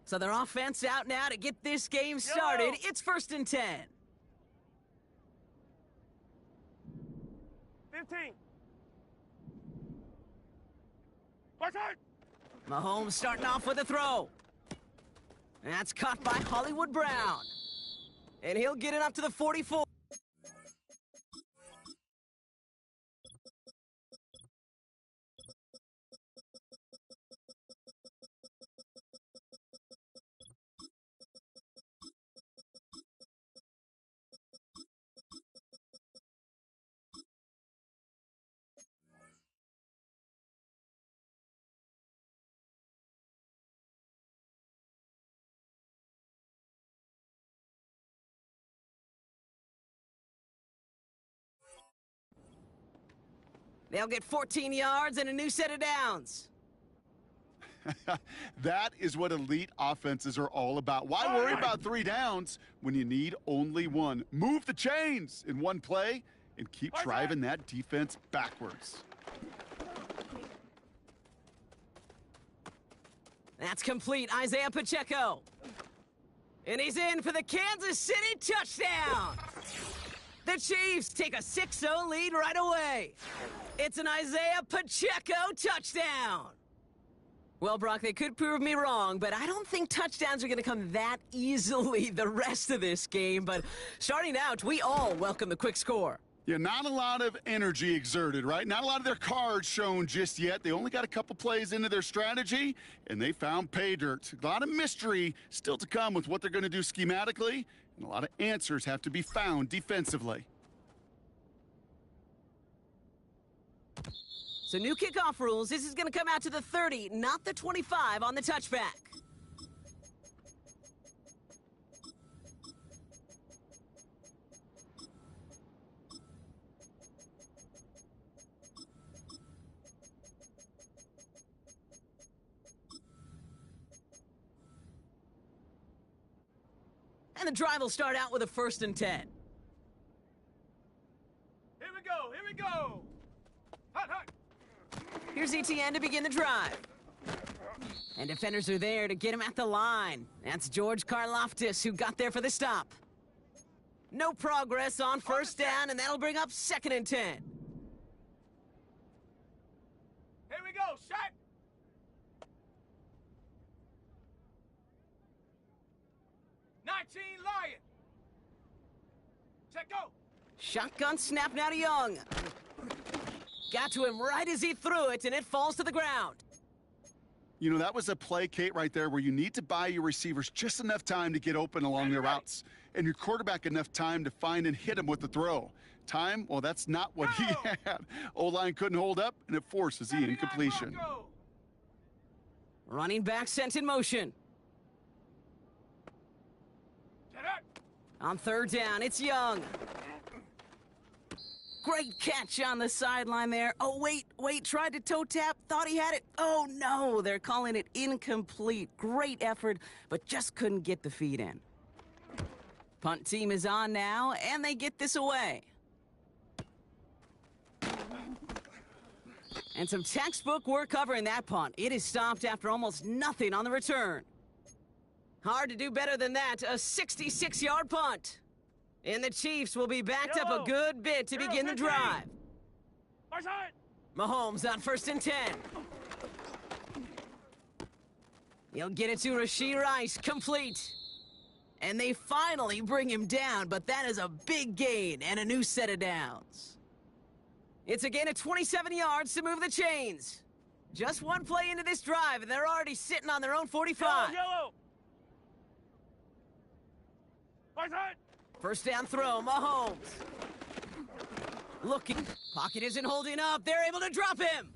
So their offense out now to get this game started. It's 1st and 10. 15. Watch out! Mahomes starting off with a throw. That's caught by Hollywood Brown. And he'll get it up to the 44. They'll get 14 yards and a new set of downs. That is what elite offenses are all about. Why worry about 3 downs when you need only 1? Move the chains in one play and keep driving that defense backwards. That's complete, Isaiah Pacheco. And he's in for the Kansas City touchdown. The Chiefs take a 6-0 lead right away. It's an Isaiah Pacheco touchdown. Well, Brock, they could prove me wrong, but I don't think touchdowns are going to come that easily the rest of this game. But starting out, we all welcome the quick score. Yeah, not a lot of energy exerted, right? Not a lot of their cards shown just yet. They only got a couple plays into their strategy, and they found pay dirt. A lot of mystery still to come with what they're going to do schematically, and a lot of answers have to be found defensively. So new kickoff rules. This is going to come out to the 30, not the 25 on the touchback. And the drive will start out with a 1st and 10. Here we go, here we go! Hot, hot! Here's ETN to begin the drive. And defenders are there to get him at the line. That's George Karlaftis who got there for the stop. No progress on 1st down, and that'll bring up 2nd and 10. Here we go, shot! Lion! Check go! Shotgun snap now to Young. Got to him right as he threw it, and it falls to the ground. You know, that was a play, Kate, right there, where you need to buy your receivers just enough time to get open along their routes, and your quarterback enough time to find and hit him with the throw. Time, well, that's not what he had. O-line couldn't hold up, and it forces the incompletion. Running back sent in motion. On 3rd down, it's Young. Great catch on the sideline there. Oh, wait, tried to toe tap, thought he had it. Oh, no, they're calling it incomplete. Great effort, but just couldn't get the feed in. Punt team is on now, and they get this away. And some textbook work covering that punt. It is stopped after almost nothing on the return. Hard to do better than that, a 66-yard punt. And the Chiefs will be backed up a good bit to begin the drive. Mahomes on 1st and 10. He'll get it to Rashee Rice, complete. And they finally bring him down, but that is a big gain and a new set of downs. It's a gain of 27 yards to move the chains. Just one play into this drive, and they're already sitting on their own 45. Yellow! 1st down throw, Mahomes. Looking, pocket isn't holding up, they're able to drop him.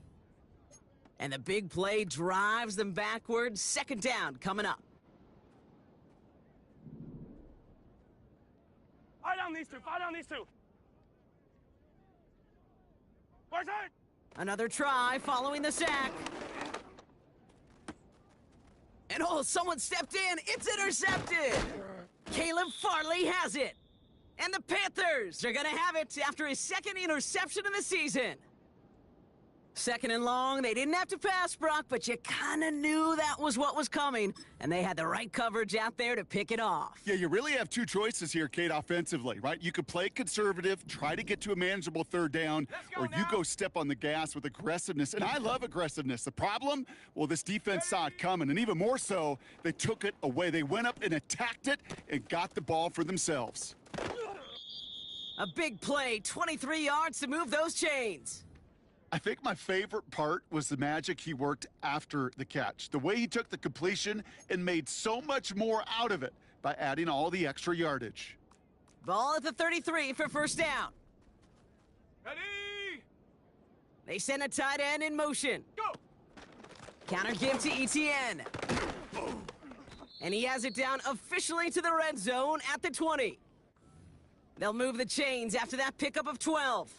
And the big play drives them backwards, 2nd down coming up. Fight on these two! Another try following the sack. And oh, someone stepped in, it's intercepted! Caleb Farley has it. And the Panthers are going to have it after his 2nd interception of the season. Second and long, they didn't have to pass, Brock, but you kind of knew that was what was coming, and they had the right coverage out there to pick it off. Yeah, you really have two choices here, Kate, offensively, right? You could play conservative, try to get to a manageable third down, or you go step on the gas with aggressiveness. And I love aggressiveness. The problem? Well, this defense saw it coming, and even more so, they took it away. They went up and attacked it and got the ball for themselves. A big play, 23 yards to move those chains. I think my favorite part was the magic he worked after the catch. The way he took the completion and made so much more out of it by adding all the extra yardage. Ball at the 33 for first down. Ready? They send a tight end in motion. Go! Counter give to ETN. And he has it down officially to the red zone at the 20. They'll move the chains after that pickup of 12.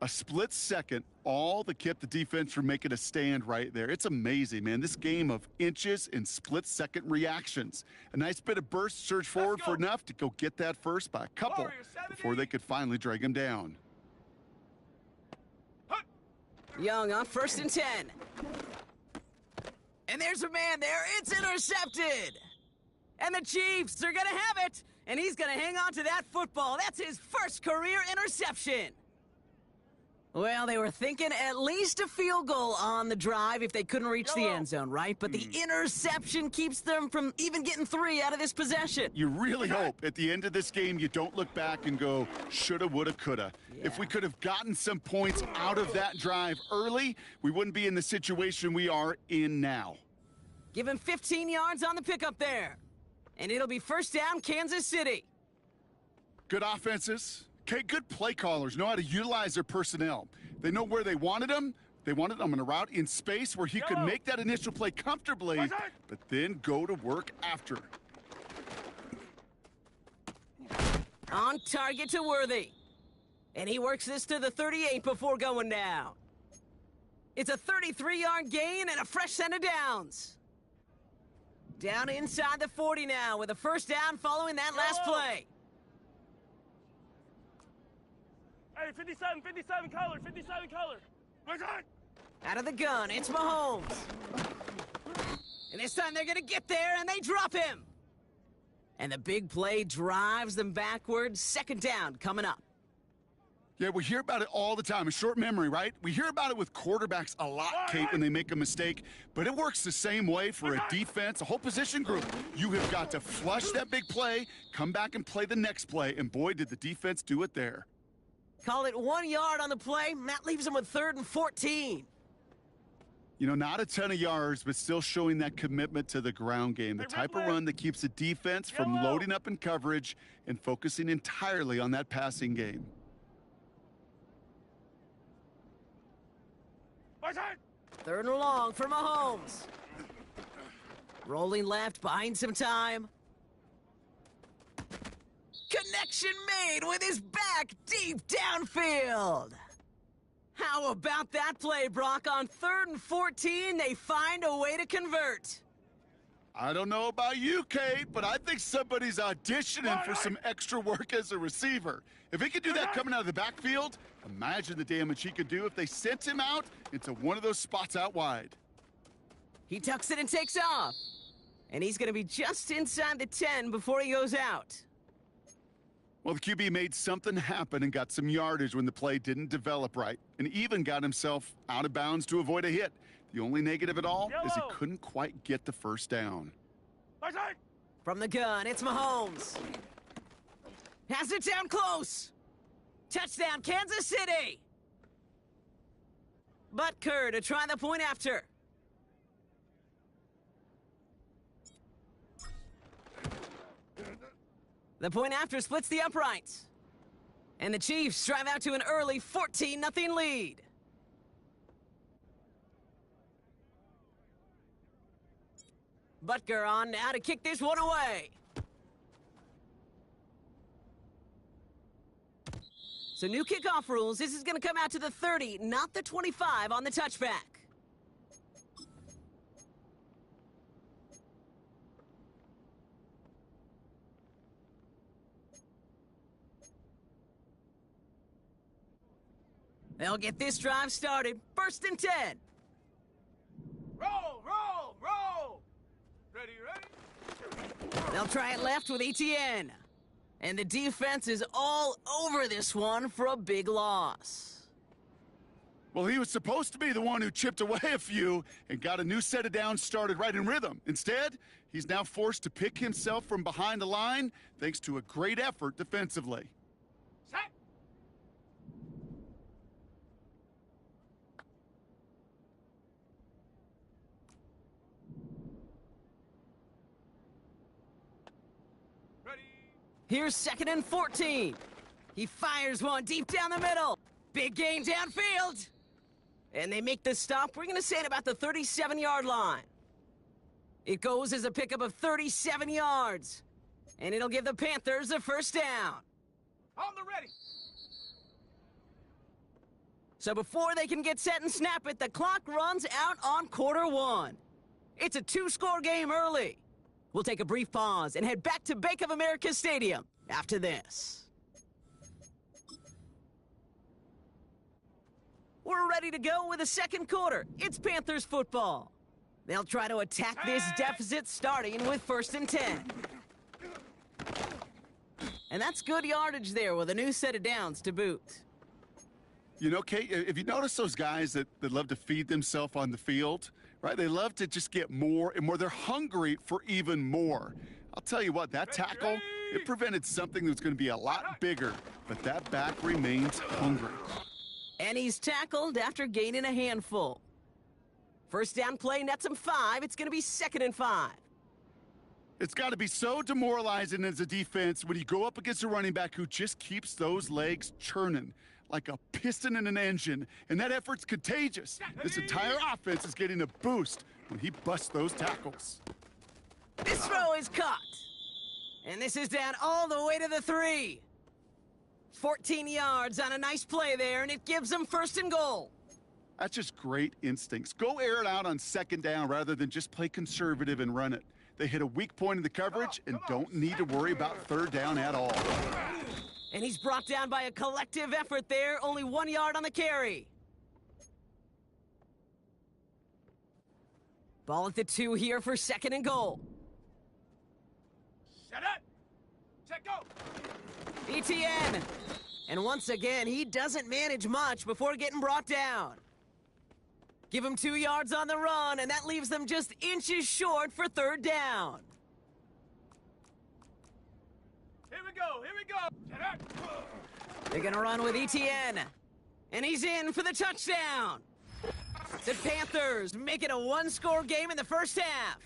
A split second, all that kept the defense from making a stand right there. It's amazing, man. This game of inches and split-second reactions. A nice bit of burst, surge forward for enough to go get that first by a couple before they could finally drag him down. Young on first and 10. And there's a man there. It's intercepted. And the Chiefs are going to have it. And he's going to hang on to that football. That's his first career interception. Well, they were thinking at least a field goal on the drive if they couldn't reach the end zone, right? But the interception keeps them from even getting 3 out of this possession. You really hope at the end of this game you don't look back and go, shoulda, woulda, coulda. Yeah. If we could have gotten some points out of that drive early, we wouldn't be in the situation we are in now. Give him 15 yards on the pickup there. And it'll be first down, Kansas City. Good offenses. Okay, good play callers know how to utilize their personnel. They know where they wanted them. They wanted them on a route in space where he could make that initial play comfortably, but then go to work after. On target to Worthy. And he works this to the 38 before going down. It's a 33-yard gain and a fresh set of downs. Down inside the 40 now with a first down following that last play. Hey, 57 color, 57 color. Out of the gun, it's Mahomes. And this time they're going to get there, and they drop him. And the big play drives them backwards. Second down coming up. Yeah, we hear about it all the time. A short memory, right? We hear about it with quarterbacks a lot, Kate, when they make a mistake. But it works the same way for a defense, a whole position group. You have got to flush that big play, come back and play the next play. And boy, did the defense do it there. Call it 1 yard on the play. That leaves them with 3rd and 14. You know, not a ton of yards, but still showing that commitment to the ground game. The type of run that keeps the defense from loading up in coverage and focusing entirely on that passing game. Third and long for Mahomes. Rolling left, buying some time. Connection made with his back deep downfield. How about that play, Brock? On 3rd and 14, they find a way to convert. I don't know about you, Kate, but I think somebody's auditioning for some extra work as a receiver. If he could do that coming out of the backfield, imagine the damage he could do if they sent him out into one of those spots out wide. He tucks it and takes off. And he's going to be just inside the 10 before he goes out. Well, the QB made something happen and got some yardage when the play didn't develop right, and even got himself out of bounds to avoid a hit. The only negative at all is he couldn't quite get the first down. From the gun, it's Mahomes. Has it down close. Touchdown, Kansas City. Butker to try the point after. The point after splits the uprights. And the Chiefs drive out to an early 14-0 lead. Butker on now to kick this one away. So new kickoff rules. This is going to come out to the 30, not the 25 on the touchback. They'll get this drive started. 1st and 10. Roll, roll, roll! Ready, ready? They'll try it left with Etienne. And the defense is all over this one for a big loss. Well, he was supposed to be the one who chipped away a few and got a new set of downs started right in rhythm. Instead, he's now forced to pick himself from behind the line thanks to a great effort defensively. Set! Ready? Here's 2nd and 14. He fires one deep down the middle. Big gain downfield. And they make the stop. We're going to say it about the 37-yard line. It goes as a pickup of 37 yards. And it'll give the Panthers a 1st down. On the ready! So before they can get set and snap it, the clock runs out on quarter 1. It's a 2-score game early. We'll take a brief pause and head back to Bank of America Stadium after this. We're ready to go with the 2nd quarter. It's Panthers football. They'll try to attack this deficit starting with 1st and 10. And that's good yardage there with a new set of downs to boot. You know, Kate, if you notice those guys that love to feed themselves on the field, right? They love to just get more and more. They're hungry for even more. I'll tell you what, that tackle, it prevented something that's going to be a lot bigger, but that back remains hungry. And he's tackled after gaining a handful. 1st down play nets him 5. It's going to be 2nd and 5. It's got to be so demoralizing as a defense when you go up against a running back who just keeps those legs churning like a piston in an engine, and that effort's contagious. This entire offense is getting a boost when he busts those tackles. This throw is caught. And this is down all the way to the 3. 14 yards on a nice play there, and it gives them 1st and goal. That's just great instincts. Go air it out on 2nd down rather than just play conservative and run it. They hit a weak point in the coverage and don't need to worry about 3rd down at all. And he's brought down by a collective effort there, only 1 yard on the carry. Ball at the 2 here for 2nd and goal. Set it! Set go! Etienne. And once again, he doesn't manage much before getting brought down. Give him 2 yards on the run, and that leaves them just inches short for 3rd down. Here we go, here we go! Set it! They're gonna run with Etienne. And he's in for the touchdown. The Panthers make it a 1-score game in the 1st half.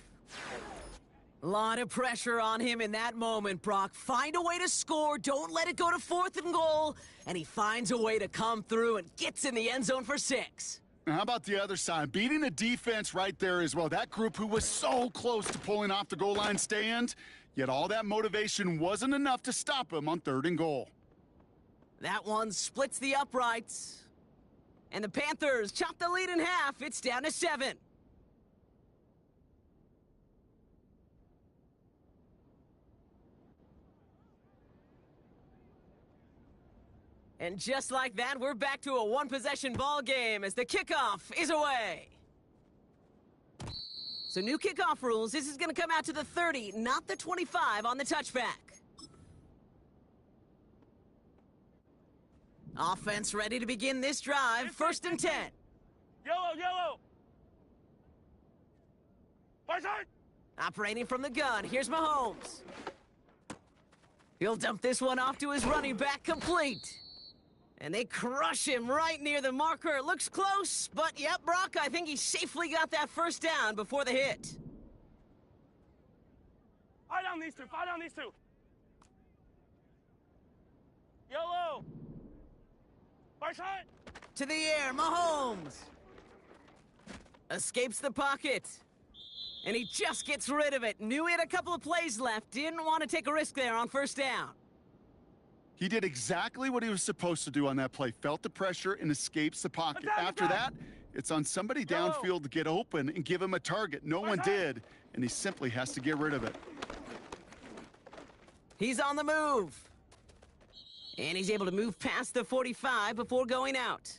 A lot of pressure on him in that moment, Brock. Find a way to score, don't let it go to 4th and goal, and he finds a way to come through and gets in the end zone for 6. Now, how about the other side? Beating a defense right there as well. That group who was so close to pulling off the goal line stand, yet all that motivation wasn't enough to stop him on 3rd and goal. That one splits the uprights. And the Panthers chop the lead in half. It's down to 7. And just like that, we're back to a 1-possession ball game as the kickoff is away. So new kickoff rules. This is going to come out to the 30, not the 25 on the touchback. Offense ready to begin this drive. 1st and 10. Yellow, yellow! Right side! Operating from the gun, here's Mahomes. He'll dump this one off to his running back, complete. And they crush him right near the marker. It looks close, but yep, Brock, I think he safely got that 1st down before the hit. Fire down these two, fire down these two! Yellow! Right side! To the air, Mahomes. Escapes the pocket. And he just gets rid of it. Knew he had a couple of plays left. Didn't want to take a risk there on 1st down. He did exactly what he was supposed to do on that play. Felt the pressure and escapes the pocket. After that, it's on somebody downfield to get open and give him a target. No one did, and he simply has to get rid of it. He's on the move. And he's able to move past the 45 before going out.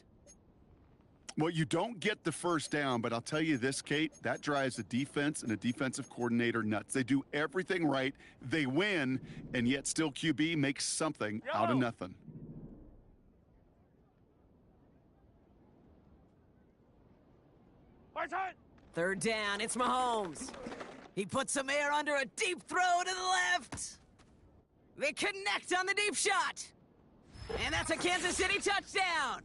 Well, you don't get the first down, but I'll tell you this, Kate, that drives a defense and a defensive coordinator nuts. They do everything right, they win, and yet still QB makes something out of nothing. Third down, it's Mahomes. He puts some air under a deep throw to the left. They connect on the deep shot. And that's a Kansas City touchdown.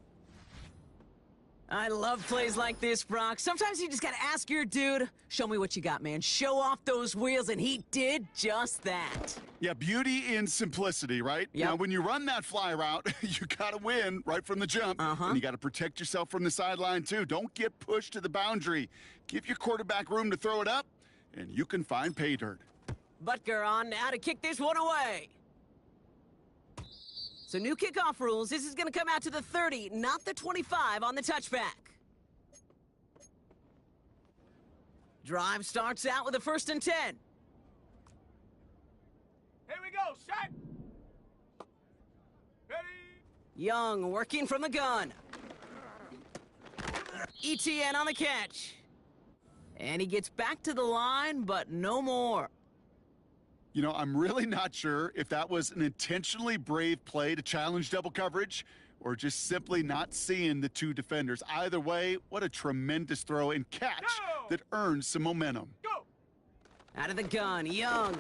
I love plays like this, Brock. Sometimes you just gotta ask your dude, show me what you got, man. Show off those wheels, and he did just that. Yeah, beauty in simplicity, right? Yep. Now, when you run that fly route, you gotta win right from the jump. And you gotta protect yourself from the sideline, too. Don't get pushed to the boundary. Give your quarterback room to throw it up, and you can find pay dirt. Butker on now to kick this one away. So new kickoff rules. This is going to come out to the 30, not the 25 on the touchback. Drive starts out with a 1st and 10. Here we go, shot. Ready. Young working from the gun. ETN on the catch. And he gets back to the line, but no more. You know, I'm really not sure if that was an intentionally brave play to challenge double coverage or just simply not seeing the two defenders. Either way, what a tremendous throw and catch that earns some momentum. Go. Out of the gun, Young.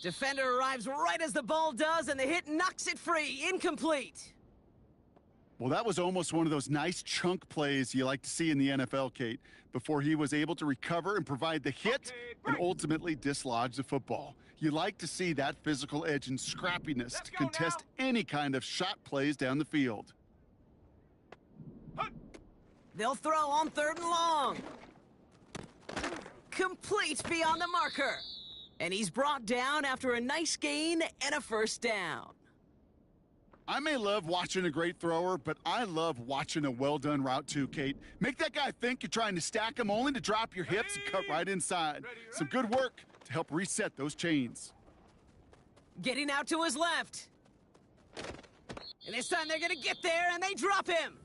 Defender arrives right as the ball does, and the hit knocks it free. Incomplete. Well, that was almost one of those nice chunk plays you like to see in the NFL, Kate, before he was able to recover and provide the hit and ultimately dislodge the football. You like to see that physical edge and scrappiness to contest any kind of shot plays down the field. They'll throw on 3rd and long. Complete beyond the marker. And he's brought down after a nice gain and a 1st down. I may love watching a great thrower, but I love watching a well-done route too, Kate. Make that guy think you're trying to stack him only to drop your hips and cut right inside. Some good work to help reset those chains. Getting out to his left. And this time they're going to get there, and they drop him.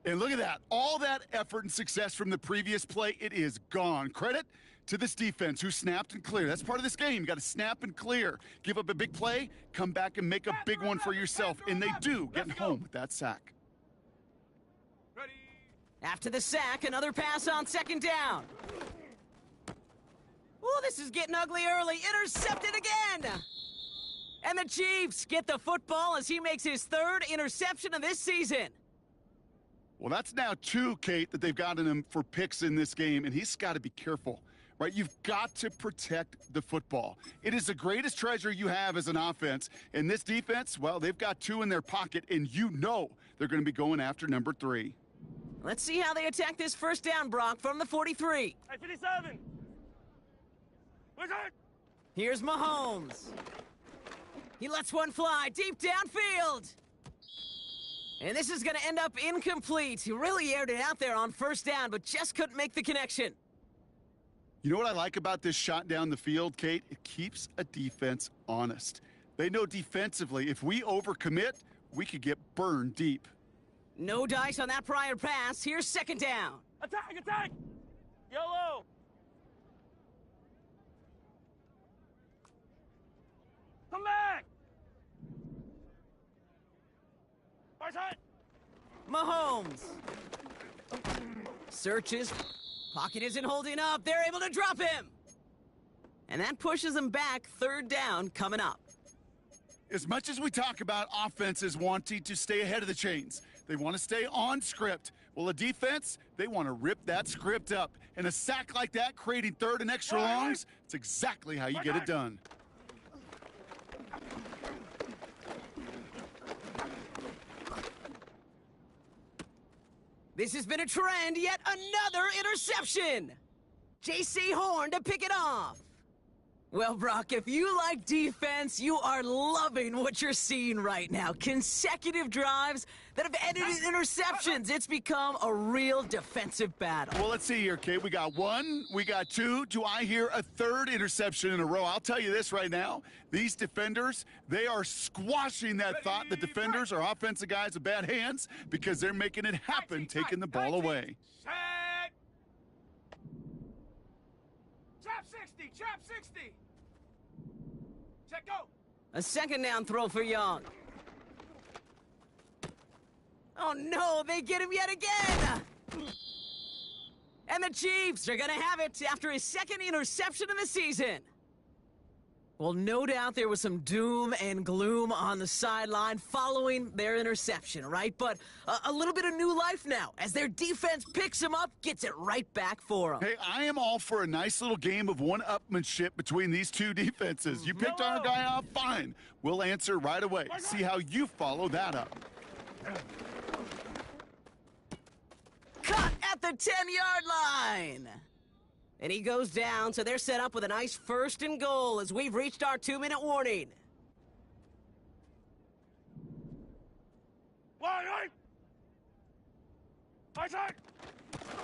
And look at that. All that effort and success from the previous play, it is gone. Credit to this defense who snapped and cleared. That's part of this game. You got to snap and clear. Give up a big play, come back and make a big one for yourself. And they do, getting home with that sack. Ready. After the sack, another pass on 2nd down. Oh, this is getting ugly early. Intercepted again. And the Chiefs get the football as he makes his 3rd interception of this season. Well, that's now 2, Kate, that they've gotten him for picks in this game, and he's got to be careful. Right, you've got to protect the football. It is the greatest treasure you have as an offense. And this defense, well, they've got 2 in their pocket, and you know they're going to be going after number 3. Let's see how they attack this 1st down, Brock, from the 43. Hey, 57. Where's it? Here's Mahomes. He lets one fly deep downfield. And this is going to end up incomplete. He really aired it out there on 1st down, but just couldn't make the connection. You know what I like about this shot down the field, Kate? It keeps a defense honest. They know defensively, if we overcommit, we could get burned deep. No dice on that prior pass. Here's 2nd down. Attack, attack. Yellow. Come back. Where's it? Mahomes. Searches. Pocket isn't holding up. They're able to drop him. And that pushes him back. 3rd down coming up. As much as we talk about offenses wanting to stay ahead of the chains, they want to stay on script. Well, a defense, they want to rip that script up. And a sack like that, creating 3rd and extra longs, it's exactly how you get it done. This has been a trend, yet another interception. J.C. Horn to pick it off. Well, Brock, if you like defense, you are loving what you're seeing right now. Consecutive drives that have ended in interceptions. It's become a real defensive battle. Well, let's see here, Kate. We got one, we got two. Do I hear a third interception in a row? I'll tell you this right now. These defenders, they are squashing that thought that defenders are offensive guys with bad hands because they're making it happen, taking the ball away. Set. Trap 60, trap 60. Check, go. A second down throw for Young. Oh no, they get him yet again! And the Chiefs are gonna have it after his second interception of the season. Well, no doubt there was some doom and gloom on the sideline following their interception, right? But a little bit of new life now as their defense picks him up, gets it right back for them. Hey, I am all for a nice little game of one-upmanship between these two defenses. You picked our guy off, fine. We'll answer right away. See how you follow that up. Cut at the 10-yard line. And he goes down, so they're set up with a nice 1st and goal as we've reached our 2-minute warning. Wide right.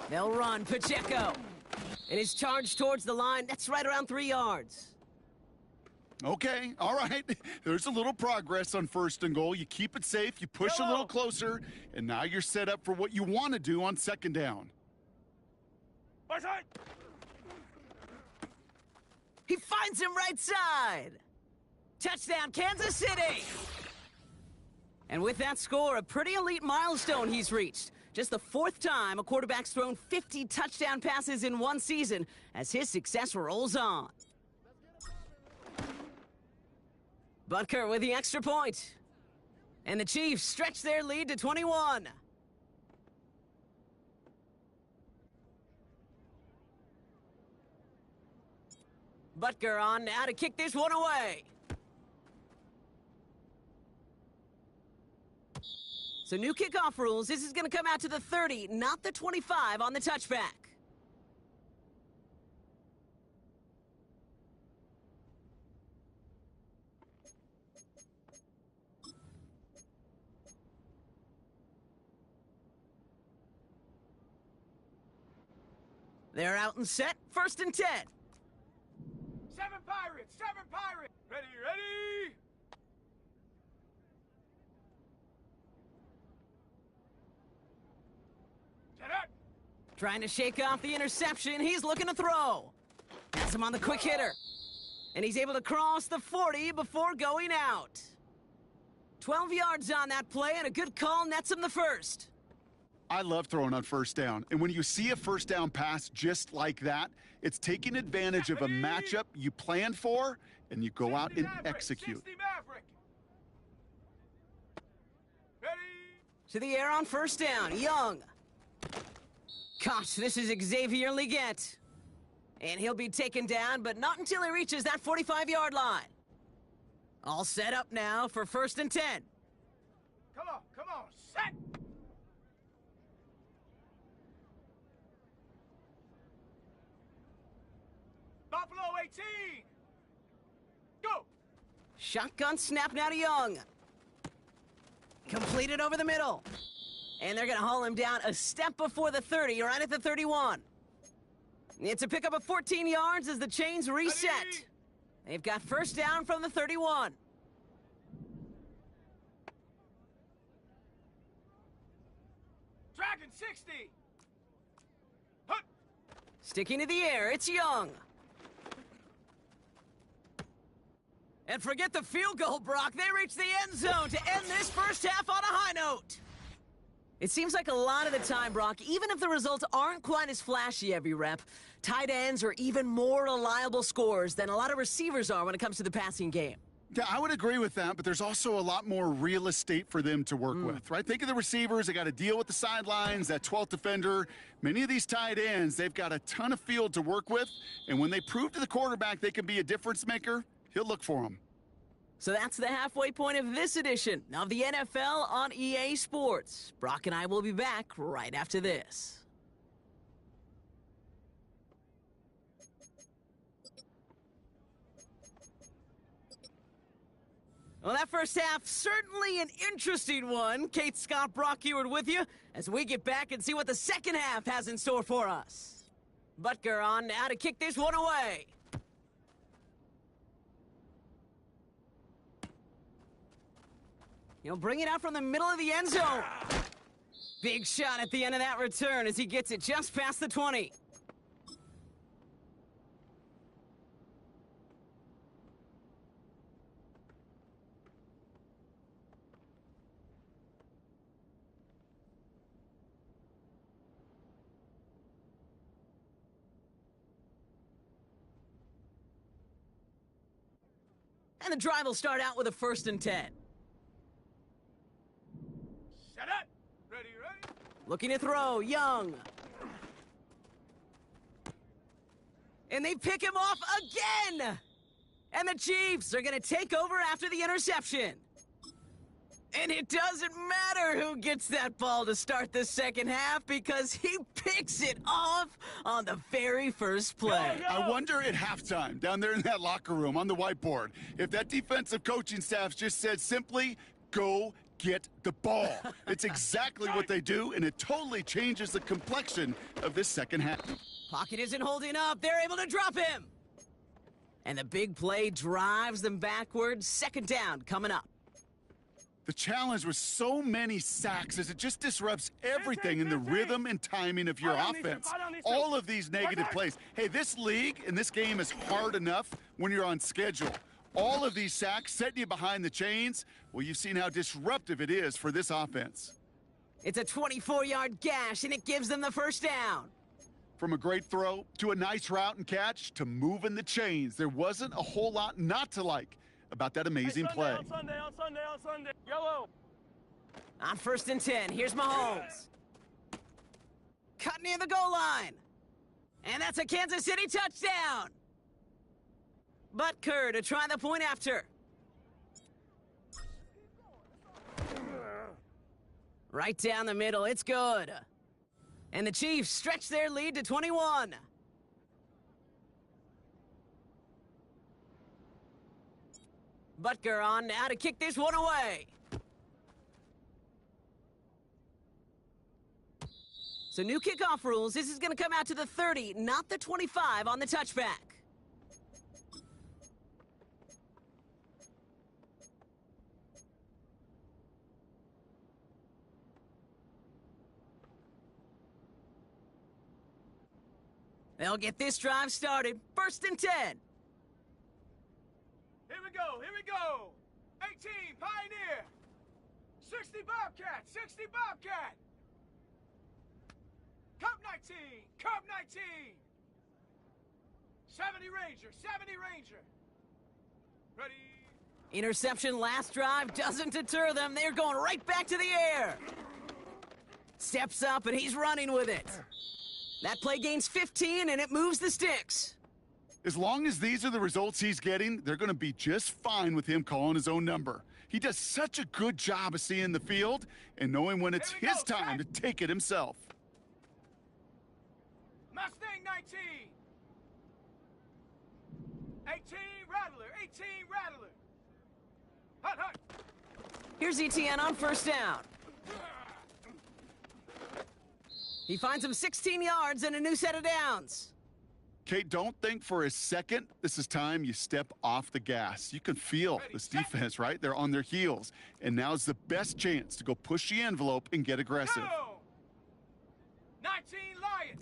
They'll run Pacheco. And his charge towards the line, that's right around 3 yards. Okay, all right. There's a little progress on 1st and goal. You keep it safe, you push a little closer, and now you're set up for what you want to do on 2nd down. Right side. He finds him right side. Touchdown, Kansas City. And with that score, a pretty elite milestone he's reached. Just the 4th time a quarterback's thrown 50 touchdown passes in one season as his success rolls on. Butker with the extra point. And the Chiefs stretch their lead to 21. Butker on now to kick this one away. So new kickoff rules. This is going to come out to the 30, not the 25 on the touchback. They're out and set. 1st and 10. 7 Pirates, 7 Pirates. Ready. Set up. Trying to shake off the interception. He's looking to throw. Has him on the quick hitter. And he's able to cross the 40 before going out. 12 yards on that play, and a good call nets him the 1st. I love throwing on 1st down. And when you see a 1st down pass just like that, it's taking advantage of a matchup you planned for, and you go out and execute. 60 Maverick. Ready. To the air on 1st down. Young. Gosh, this is Xavier Leggett. And he'll be taken down, but not until he reaches that 45-yard line. All set up now for 1st and 10. Come on. Set. Buffalo 18. Go. Shotgun snap now to Young. Completed over the middle. And they're going to haul him down a step before the 30, right at the 31. It's a pickup of 14 yards as the chains reset. Ready. They've got 1st down from the 31. Dragon 60. Hut. Sticking to the air, it's Young. And forget the field goal, Brock. They reach the end zone to end this 1st half on a high note. It seems like a lot of the time, Brock, even if the results aren't quite as flashy every rep, tight ends are even more reliable scorers than a lot of receivers are when it comes to the passing game. Yeah, I would agree with that, but there's also a lot more real estate for them to work with, right? Think of the receivers. They got to deal with the sidelines, that 12th defender. Many of these tight ends, they've got a ton of field to work with, and when they prove to the quarterback they can be a difference maker, he'll look for them. So that's the halfway point of this edition of the NFL on EA Sports. Brock and I will be back right after this. Well, that first half, certainly an interesting one. Kate, Scott, Brock Eward with you as we get back and see what the second half has in store for us. Butker on now to kick this one away. He'll bring it out from the middle of the end zone. Big shot at the end of that return as he gets it just past the 20. And the drive will start out with a 1st and 10. Set up. Ready, ready. Looking to throw, Young. And they pick him off again! And the Chiefs are going to take over after the interception. And it doesn't matter who gets that ball to start the second half because he picks it off on the very first play. Go, go. I wonder at halftime, down there in that locker room on the whiteboard, if that defensive coaching staff just said simply, go get the ball. It's exactly what they do, and it totally changes the complexion of this second half. Pocket isn't holding up. They're able to drop him. And the big play drives them backwards. 2nd down coming up. The challenge with so many sacks is it just disrupts everything in the rhythm and timing of your offense. All of these negative plays. Hey, this league and this game is hard enough when you're on schedule. All of these sacks setting you behind the chains, well, you've seen how disruptive it is for this offense. It's a 24-yard gash, and it gives them the 1st down. From a great throw to a nice route and catch to moving the chains, there wasn't a whole lot not to like about that amazing play. On Sunday. Yellow. On 1st and 10, here's Mahomes. Cut near the goal line. And that's a Kansas City touchdown. Butker to try the point after. Right down the middle, it's good. And the Chiefs stretch their lead to 21. Butker on now to kick this one away. So new kickoff rules. This is going to come out to the 30, not the 25 on the touchback. They'll get this drive started. 1st and 10. Here we go. 18, Pioneer. 60, Bobcat. 60, Bobcat. Cup 19. 70, Ranger. Ready. Interception last drive doesn't deter them. They're going right back to the air. Steps up, and he's running with it. That play gains 15, and it moves the sticks. As long as these are the results he's getting, they're going to be just fine with him calling his own number. He does such a good job of seeing the field and knowing when it's his time to take it himself. Mustang 19. 18, Rattler. Hut. Here's ETN on 1st down. He finds him 16 yards and a new set of downs. Kate, don't think for a second this is time you step off the gas. You can feel this defense, right? They're on their heels. And now's the best chance to go push the envelope and get aggressive. Go! 19, Lion.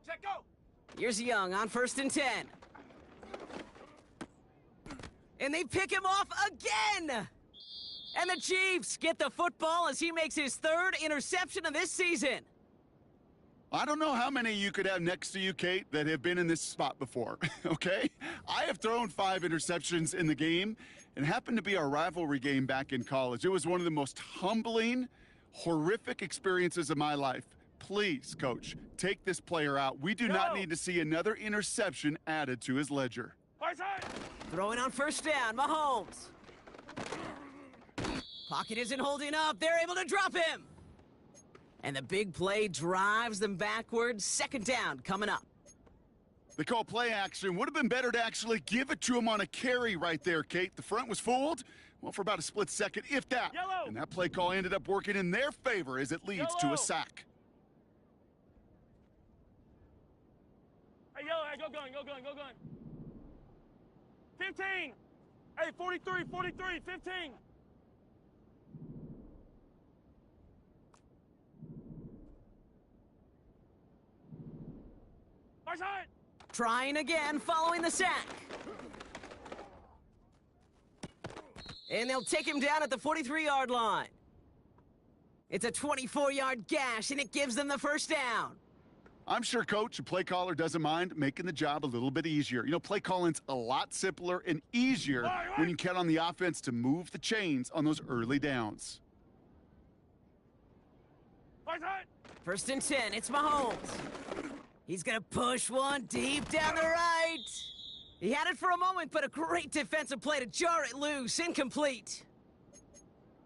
Set, go. Here's Young on 1st and 10. And they pick him off again! And the Chiefs get the football as he makes his 3rd interception of this season. I don't know how many you could have next to you, Kate, that have been in this spot before, okay? I have thrown 5 interceptions in the game, and it happened to be our rivalry game back in college. It was one of the most humbling, horrific experiences of my life. Please, Coach, take this player out. We do not need to see another interception added to his ledger. Right side. Throwing on 1st down, Mahomes. Pocket isn't holding up. They're able to drop him. And the big play drives them backwards. 2nd down coming up. They call play action. Would have been better to actually give it to him on a carry right there, Kate. The front was fooled, well, for about a split second, if that. Yellow. And that play call ended up working in their favor as it leads to Yellow. a sack. Hey, yellow, hey, go gun, go gun, go gun. 15. Hey, 43, 43, 15. Nice hit. Trying again following the sack. And they'll take him down at the 43-yard line. It's a 24-yard gash, and it gives them the first down. I'm sure Coach, the play caller, doesn't mind making the job a little bit easier. You know, play calling's a lot simpler and easier when you count on the offense to move the chains on those early downs. Nice hit. First and 10, it's Mahomes. He's gonna push one deep down the right. He had it for a moment, but a great defensive play to jar it loose, incomplete.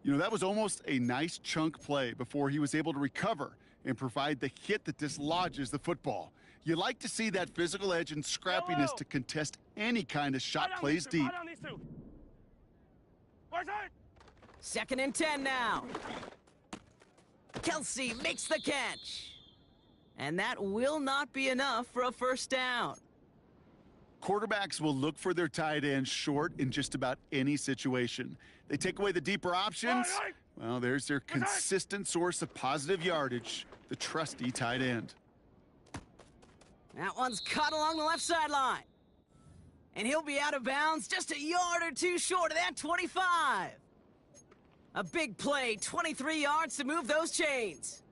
You know, that was almost a nice chunk play before he was able to recover and provide the hit that dislodges the football. You like to see that physical edge and scrappiness to contest any kind of shot plays deep. Right on these two. Nice hit. Second and 10 now. Kelsey makes the catch. And that will not be enough for a first down. Quarterbacks will look for their tight end short in just about any situation. They take away the deeper options. Well, there's their consistent source of positive yardage, the trusty tight end. That one's caught along the left sideline. And he'll be out of bounds just a yard or two short of that 25. A big play, 23 yards to move those chains.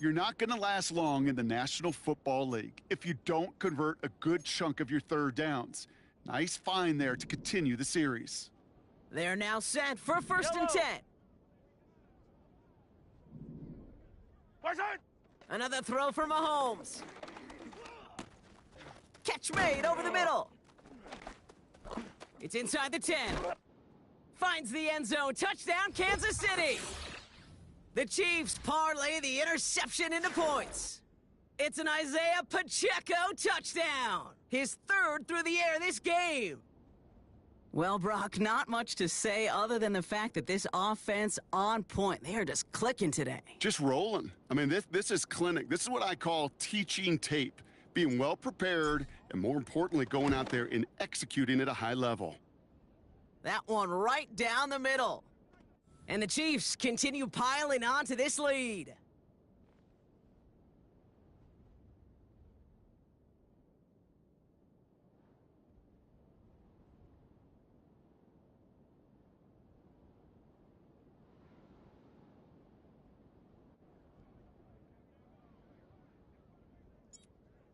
You're not going to last long in the National Football League if you don't convert a good chunk of your third downs. Nice find there to continue the series. They're now set for first and 10. Nice hit. Another throw for Mahomes. Catch made over the middle. It's inside the 10. Finds the end zone. Touchdown, Kansas City. The Chiefs parlay the interception into points. It's an Isaiah Pacheco touchdown. His third through the air this game. Well, Brock, not much to say other than the fact that this offense on point. They are just clicking today. Just rolling. I mean, this is clinic. This is what I call teaching tape. Being well prepared and, more importantly, going out there and executing at a high level. That one right down the middle. And the Chiefs continue piling on to this lead.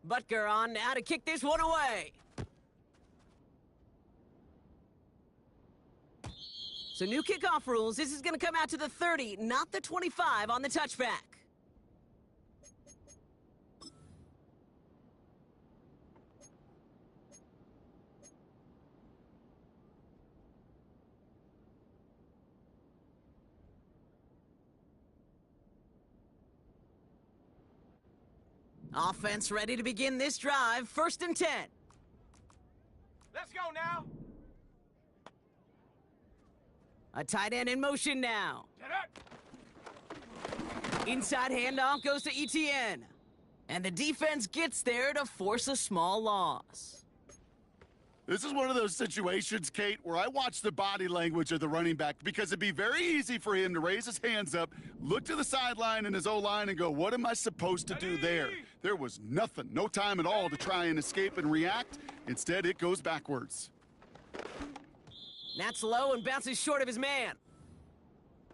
Butker on now to kick this one away. So new kickoff rules. This is going to come out to the 30, not the 25 on the touchback. Offense ready to begin this drive. First and 10. Let's go now. A tight end in motion now. Get it. Inside handoff goes to Etienne. And the defense gets there to force a small loss. This is one of those situations, Kate, where I watch the body language of the running back because it'd be very easy for him to raise his hands up, look to the sideline in his O-line and go, what am I supposed to do there? There was nothing, no time at all to try and escape and react. Instead, it goes backwards. That's low and bounces short of his man.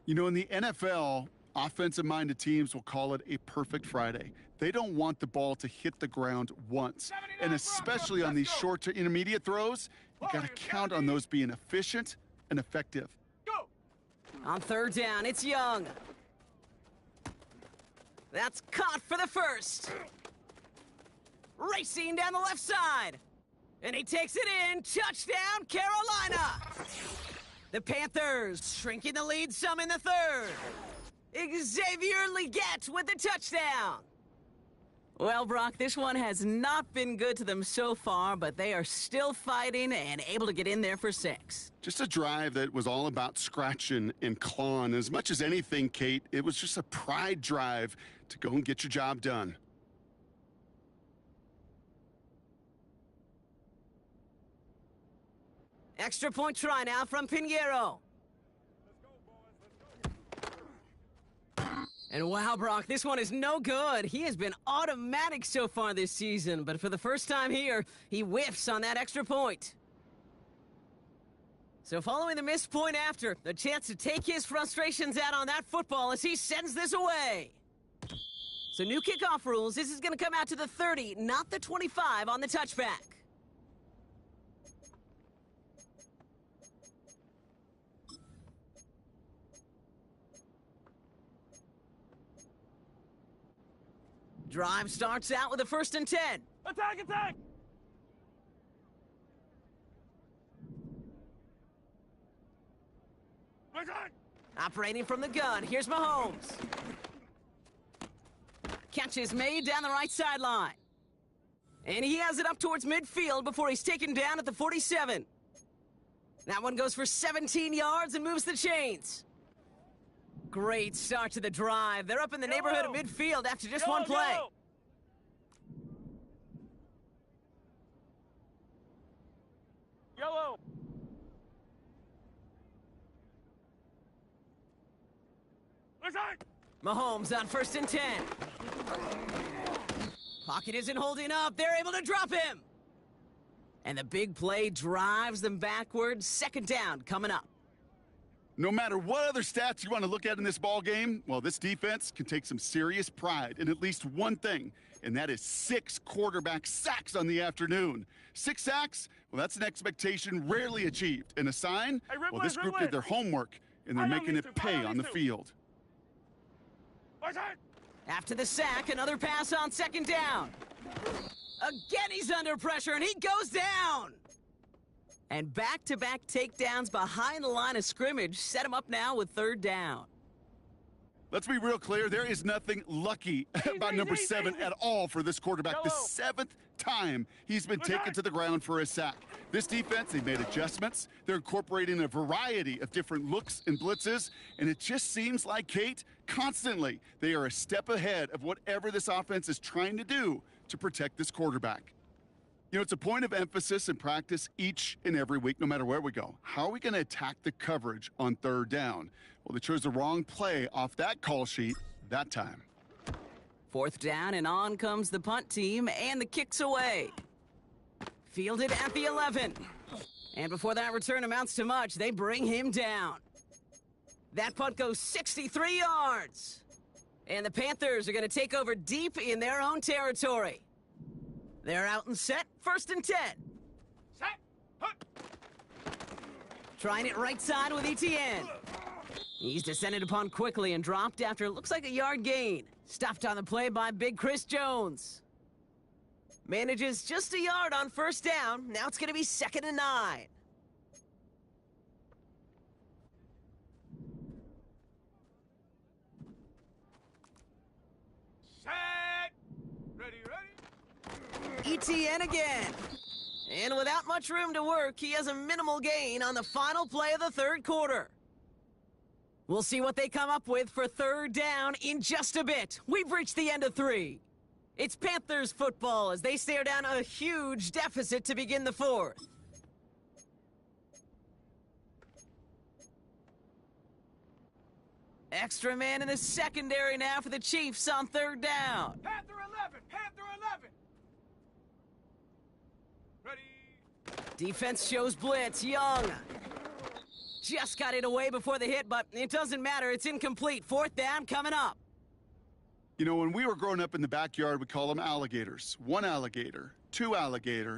You know, in the NFL, offensive-minded teams will call it a perfect Friday. They don't want the ball to hit the ground once. And especially on these short to intermediate throws, you got to count on those being efficient and effective. Go. On third down, it's Young. That's caught for the first. Racing down the left side. And he takes it in. Touchdown, Carolina. The Panthers shrinking the lead some in the third. Xavier Legette with the touchdown. Well, Brock, this one has not been good to them so far, but they are still fighting and able to get in there for 6. Just a drive that was all about scratching and clawing. As much as anything, Kate, it was just a pride drive to go and get your job done. Extra point try now from Pinheiro. And wow, Brock, this one is no good. He has been automatic so far this season, but for the first time here, he whiffs on that extra point. So following the missed point after, the chance to take his frustrations out on that football as he sends this away. So new kickoff rules, this is going to come out to the 30, not the 25 on the touchback. Drive starts out with a 1st and 10. Attack, attack! Attack! Operating from the gun, here's Mahomes. Catch is made down the right sideline. And he has it up towards midfield before he's taken down at the 47. That one goes for 17 yards and moves the chains. Great start to the drive. They're up in the neighborhood of midfield after just one play. Yellow. Attack! Mahomes on 1st and 10. Pocket isn't holding up. They're able to drop him. And the big play drives them backwards. 2nd down coming up. No matter what other stats you want to look at in this ball game, well, this defense can take some serious pride in at least one thing, and that is 6 quarterback sacks on the afternoon. 6 sacks? Well, that's an expectation rarely achieved. And a sign? Hey, Well, this group did their homework, and they're making it pay on the field. Attack! After the sack, another pass on 2nd down. Again, he's under pressure, and he goes down. And back-to-back takedowns behind the line of scrimmage set him up now with 3rd down. Let's be real clear. There is nothing lucky about number 7 at all for this quarterback. The 7th time he's been taken to the ground for a sack. This defense, they've made adjustments. They're incorporating a variety of different looks and blitzes, and it just seems like, Kate, constantly they are a step ahead of whatever this offense is trying to do to protect this quarterback. You know, it's a point of emphasis in practice each and every week, no matter where we go. How are we going to attack the coverage on 3rd down? Well, they chose the wrong play off that call sheet that time. 4th down, and on comes the punt team, and the kick's away. Fielded at the 11. And before that return amounts to much, they bring him down. That punt goes 63 yards. And the Panthers are going to take over deep in their own territory. They're out and set, 1st and 10. Set! Hunt! Trying it right side with Etienne. He's descended upon quickly and dropped after it looks like a yard gain. Stopped on the play by Big Chris Jones. Manages just a yard on 1st down. Now it's going to be 2nd and 9. Set! Ready, ready? Etienne again. And without much room to work, he has a minimal gain on the final play of the 3rd quarter. We'll see what they come up with for 3rd down in just a bit. We've reached the end of 3. It's Panthers football as they stare down a huge deficit to begin the 4th. Extra man in the secondary now for the Chiefs on 3rd down. Panther 11! Panther 11! Ready? Defense shows blitz. Young just got it away before the hit, but it doesn't matter. It's incomplete. 4th down coming up. You know, when we were growing up in the backyard, we call them alligators. 1 alligator, 2 alligator,